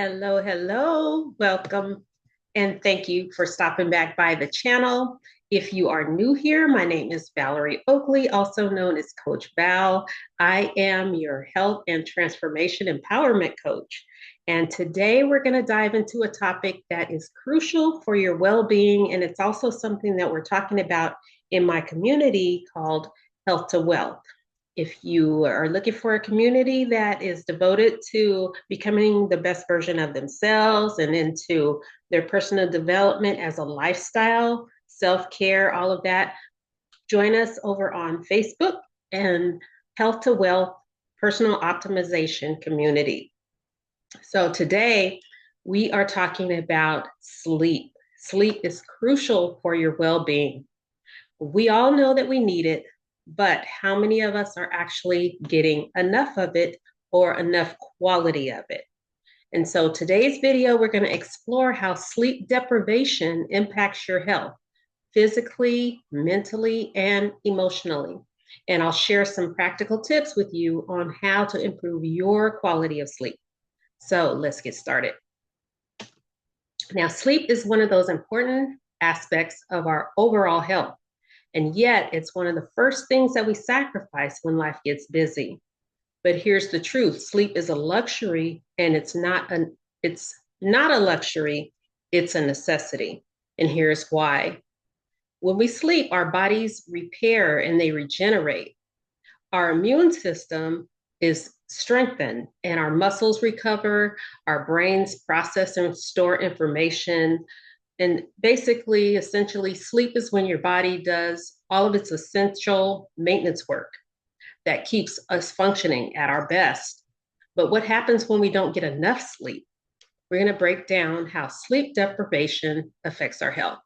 Hello, hello. Welcome and thank you for stopping back by the channel. If you are new here, my name is Valerie Oakley, also known as Coach Val. I am your health and transformation empowerment coach. And today we're going to dive into a topic that is crucial for your well-being. And it's also something that we're talking about in my community called Health to Wealth. If you are looking for a community that is devoted to becoming the best version of themselves and into their personal development as a lifestyle, self-care, all of that, join us over on Facebook and Health to Wealth Personal Optimization Community. So today we are talking about sleep. Sleep is crucial for your well-being. We all know that we need it, but how many of us are actually getting enough of it or enough quality of it? And so today's video, we're going to explore how sleep deprivation impacts your health physically, mentally, and emotionally. And I'll share some practical tips with you on how to improve your quality of sleep. So let's get started. Now, sleep is one of those important aspects of our overall health. And yet, it's one of the first things that we sacrifice when life gets busy. But here's the truth: sleep is a luxury, and it's not a luxury, it's a necessity. And here's why. When we sleep, our bodies repair and they regenerate. Our immune system is strengthened and our muscles recover, our brains process and store information. And basically, essentially, sleep is when your body does all of its essential maintenance work that keeps us functioning at our best. But what happens when we don't get enough sleep? We're going to break down how sleep deprivation affects our health.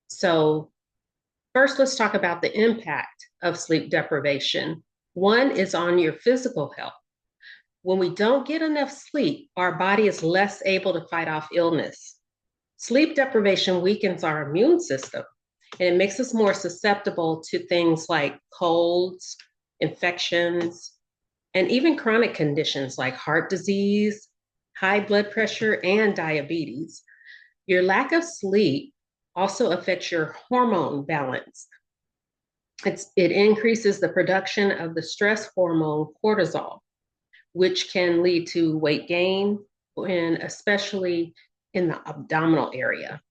So, first, let's talk about the impact of sleep deprivation. One is on your physical health. When we don't get enough sleep, our body is less able to fight off illness. Sleep deprivation weakens our immune system and it makes us more susceptible to things like colds, infections, and even chronic conditions like heart disease, high blood pressure, and diabetes. Your lack of sleep also affects your hormone balance. It increases the production of the stress hormone cortisol, which can lead to weight gain, and especially in the abdominal area.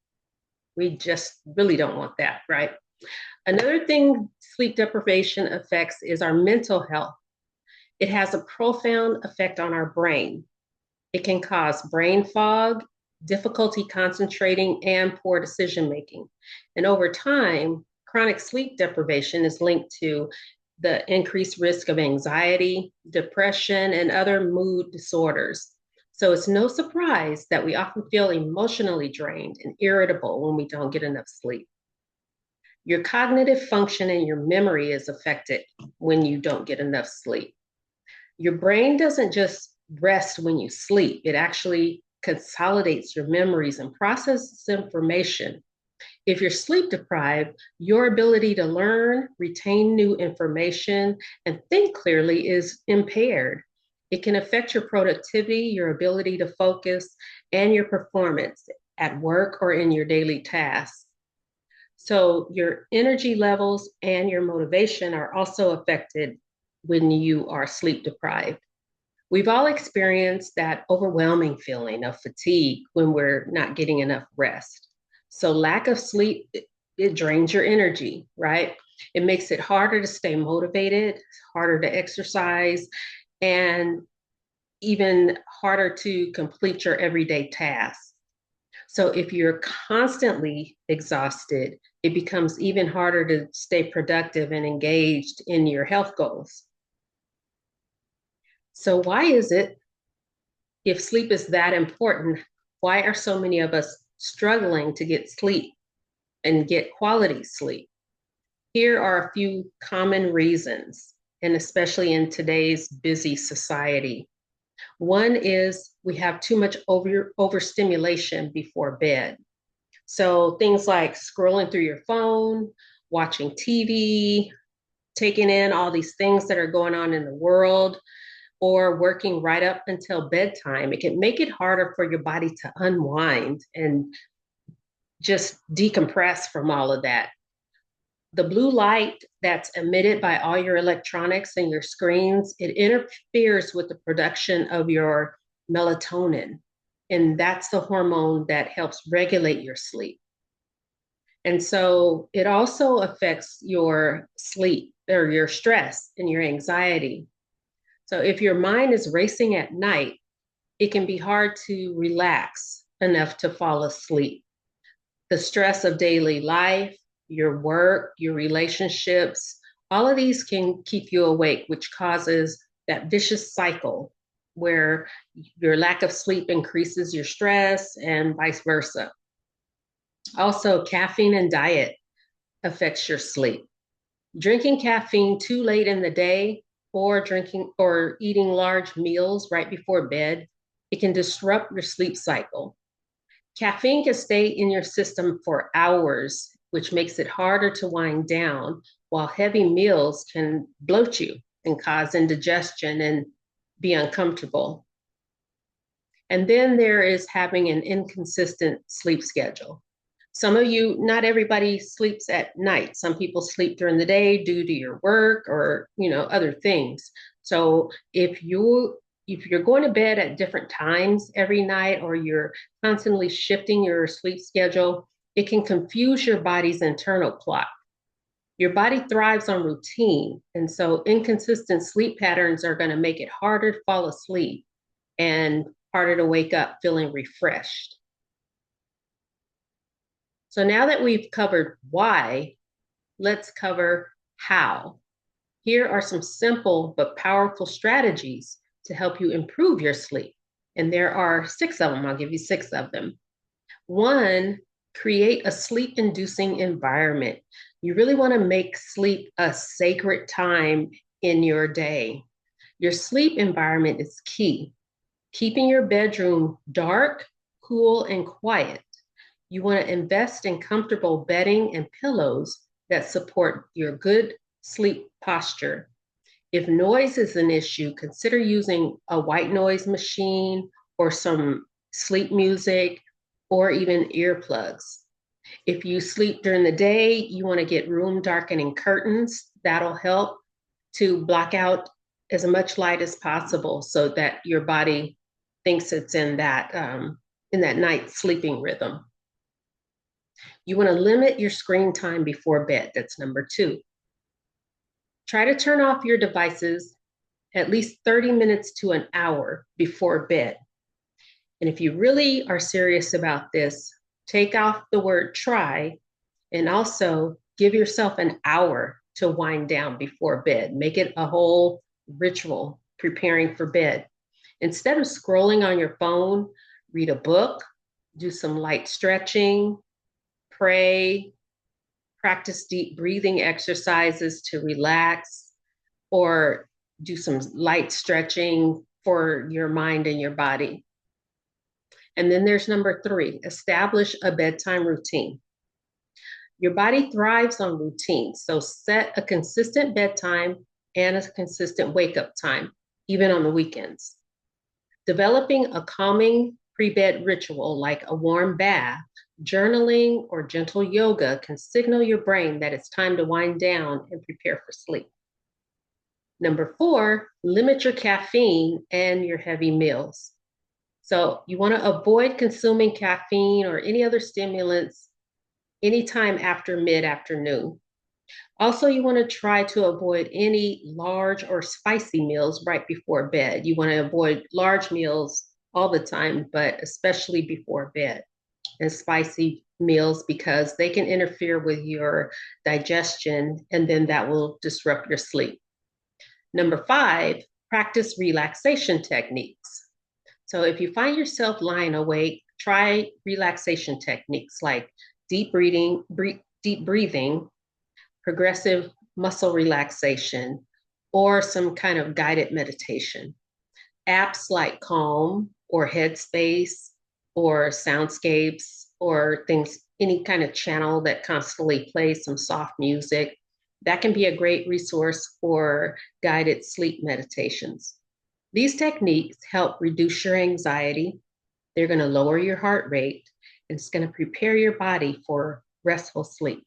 We just really don't want that, right? Another thing sleep deprivation affects is our mental health. It has a profound effect on our brain. It can cause brain fog, difficulty concentrating, and poor decision making. And over time, chronic sleep deprivation is linked to the increased risk of anxiety, depression, and other mood disorders. So it's no surprise that we often feel emotionally drained and irritable when we don't get enough sleep. Your cognitive function and your memory is affected when you don't get enough sleep. Your brain doesn't just rest when you sleep, it actually consolidates your memories and processes information. If you're sleep deprived, your ability to learn, retain new information, and think clearly is impaired. It can affect your productivity, your ability to focus, and your performance at work or in your daily tasks. So your energy levels and your motivation are also affected when you are sleep deprived. We've all experienced that overwhelming feeling of fatigue when we're not getting enough rest. So lack of sleep, it drains your energy, right? It makes it harder to stay motivated, harder to exercise, and even harder to complete your everyday tasks. So if you're constantly exhausted, it becomes even harder to stay productive and engaged in your health goals. So why is it, if sleep is that important, why are so many of us struggling to get sleep and get quality sleep? Here are a few common reasons, and especially in today's busy society. One is we have too much overstimulation before bed. So things like scrolling through your phone, watching TV, taking in all these things that are going on in the world. or working right up until bedtime. It can make it harder for your body to unwind and just decompress from all of that. The blue light that's emitted by all your electronics and your screens, it interferes with the production of your melatonin. And that's the hormone that helps regulate your sleep. And so it also affects your sleep or your stress and your anxiety. So if your mind is racing at night, it can be hard to relax enough to fall asleep. The stress of daily life, your work, your relationships, all of these can keep you awake, which causes that vicious cycle where your lack of sleep increases your stress and vice versa. Also, caffeine and diet affects your sleep. Drinking caffeine too late in the day or drinking or eating large meals right before bed, it can disrupt your sleep cycle. Caffeine can stay in your system for hours, which makes it harder to wind down, while heavy meals can bloat you and cause indigestion and be uncomfortable. And then there is having an inconsistent sleep schedule. Some of you, not everybody sleeps at night. Some people sleep during the day due to your work or, other things. So if you're going to bed at different times every night, or you're constantly shifting your sleep schedule, it can confuse your body's internal clock. Your body thrives on routine. And so inconsistent sleep patterns are going to make it harder to fall asleep and harder to wake up feeling refreshed. So now that we've covered why, let's cover how. Here are some simple but powerful strategies to help you improve your sleep. And there are 6 of them. I'll give you 6 of them. 1, create a sleep-inducing environment. You really want to make sleep a sacred time in your day. Your sleep environment is key. Keeping your bedroom dark, cool, and quiet. You want to invest in comfortable bedding and pillows that support your good sleep posture. If noise is an issue, consider using a white noise machine or some sleep music or even earplugs. If you sleep during the day, you want to get room darkening curtains. That'll help to block out as much light as possible so that your body thinks it's in that night sleeping rhythm. You want to limit your screen time before bed. That's number 2. Try to turn off your devices at least 30 minutes to an hour before bed. And if you really are serious about this, take off the word try and also give yourself an hour to wind down before bed. Make it a whole ritual preparing for bed. Instead of scrolling on your phone, read a book, do some light stretching, pray, practice deep breathing exercises to relax, or do some light stretching for your mind and your body. And then there's number 3, establish a bedtime routine. Your body thrives on routine, so set a consistent bedtime and a consistent wake-up time, even on the weekends. Developing a calming pre-bed ritual like a warm bath, journaling, or gentle yoga can signal your brain that it's time to wind down and prepare for sleep. Number 4, limit your caffeine and your heavy meals. So you want to avoid consuming caffeine or any other stimulants anytime after mid-afternoon. Also, you want to try to avoid any large or spicy meals right before bed. You want to avoid large meals all the time, but especially before bed, and spicy meals because they can interfere with your digestion, and then that will disrupt your sleep. Number 5, practice relaxation techniques. So if you find yourself lying awake, try relaxation techniques like deep breathing, progressive muscle relaxation, or some kind of guided meditation. Apps like Calm or Headspace or Soundscapes or things, any kind of channel that constantly plays some soft music, that can be a great resource for guided sleep meditations. These techniques help reduce your anxiety. They're going to lower your heart rate, and it's going to prepare your body for restful sleep.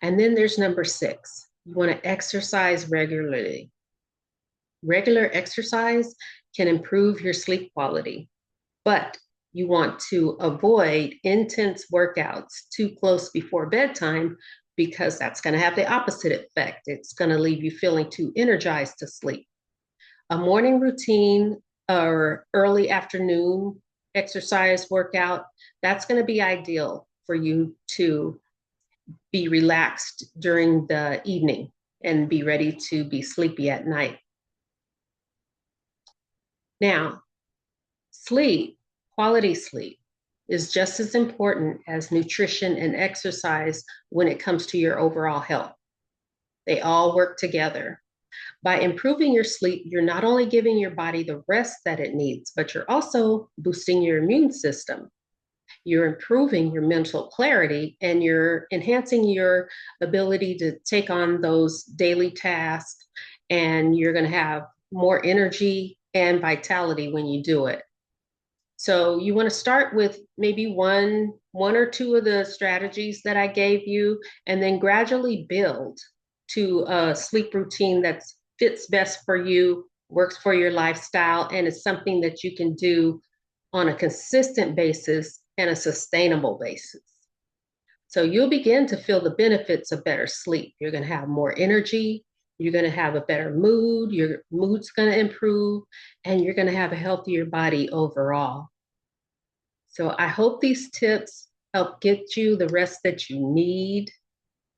And then there's number 6. You want to exercise regularly. Regular exercise can improve your sleep quality, but you want to avoid intense workouts too close before bedtime because that's going to have the opposite effect. It's going to leave you feeling too energized to sleep. A morning routine or early afternoon exercise workout, that's going to be ideal for you to be relaxed during the evening and be ready to be sleepy at night. Now, sleep, quality sleep, is just as important as nutrition and exercise when it comes to your overall health. They all work together. By improving your sleep, you're not only giving your body the rest that it needs, but you're also boosting your immune system. You're improving your mental clarity and you're enhancing your ability to take on those daily tasks, and you're going to have more energy and vitality when you do it. So you want to start with maybe one or two of the strategies that I gave you, and then gradually build to a sleep routine that fits best for you, works for your lifestyle, and is something that you can do on a consistent basis and a sustainable basis. So you'll begin to feel the benefits of better sleep. You're going to have more energy. You're going to have a better mood. Your mood's going to improve, and you're going to have a healthier body overall. So I hope these tips help get you the rest that you need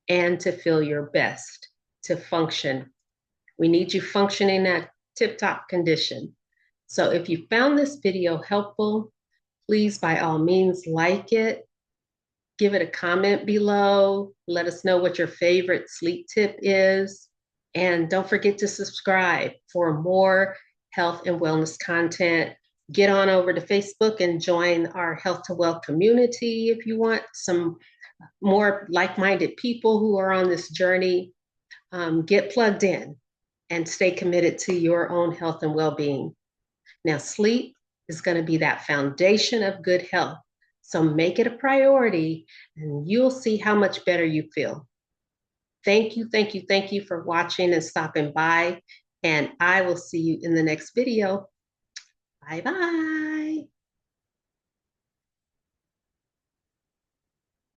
and to feel your best, to function. We need you functioning at tip-top condition. So if you found this video helpful, please by all means like it, give it a comment below, let us know what your favorite sleep tip is, and don't forget to subscribe for more health and wellness content. Get on over to Facebook and join our Health to Wealth community if you want some more like-minded people who are on this journey. Get plugged in and stay committed to your own health and well-being. Now, sleep is going to be that foundation of good health. So make it a priority and you'll see how much better you feel. Thank you, thank you, thank you for watching and stopping by. And I will see you in the next video. Bye-bye.